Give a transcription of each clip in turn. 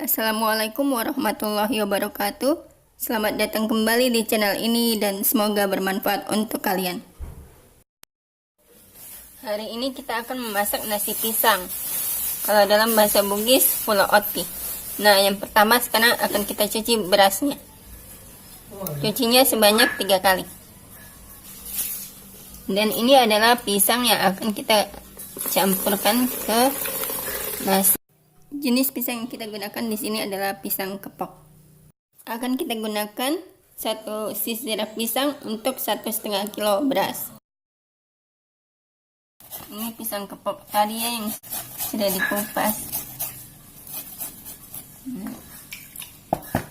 Assalamualaikum warahmatullahi wabarakatuh. Selamat datang kembali di channel ini dan semoga bermanfaat untuk kalian. Hari ini kita akan memasak nasi pisang. Kalau dalam bahasa Bugis, pulau oti. Nah, yang pertama sekarang akan kita cuci berasnya. Cucinya sebanyak 3 kali. Dan ini adalah pisang yang akan kita campurkan ke nasi. Jenis pisang yang kita gunakan di sini adalah pisang kepok. Akan kita gunakan 1 sisir pisang untuk 1,5 kilo beras. Ini pisang kepok tadi ya yang sudah dikupas.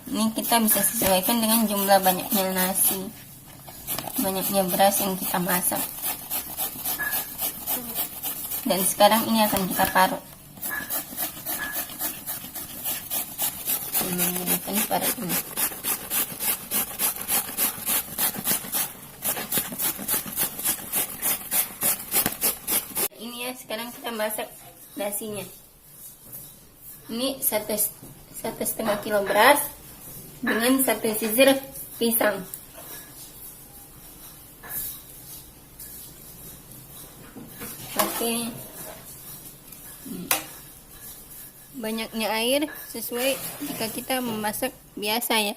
Ini kita bisa sesuaikan dengan jumlah banyaknya nasi, banyaknya beras yang kita masak. Dan sekarang ini akan kita parut. Menggunakan parut ini. Ini ya, sekarang kita masak nasinya. Ini 1,5 kilo beras dengan 1 sisir pisang. Oke. Banyaknya air sesuai jika kita memasak biasa ya.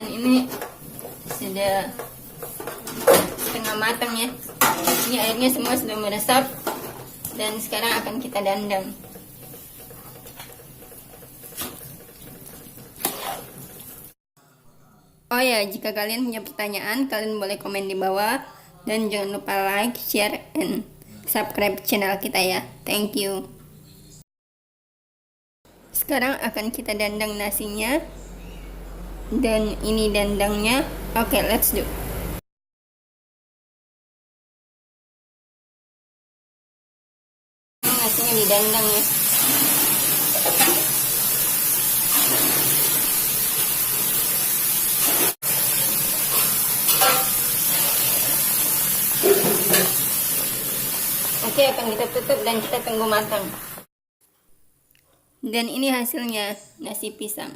Ini sudah setengah matang ya. Ini airnya semua sudah meresap dan sekarang akan kita dandang. Oh ya, jika kalian punya pertanyaan, kalian boleh komen di bawah. Dan jangan lupa like, share, and subscribe channel kita ya. Thank you. Sekarang akan kita dandang nasinya. Dan ini dandangnya. Oke, let's do. Nasinya didandang ya. Oke, akan kita tutup dan kita tunggu matang. Dan ini hasilnya, nasi pisang.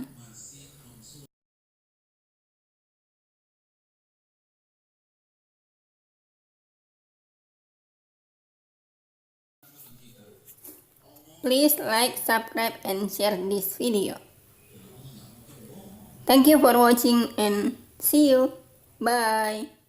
Please like, subscribe, and share this video. Thank you for watching and see you. Bye.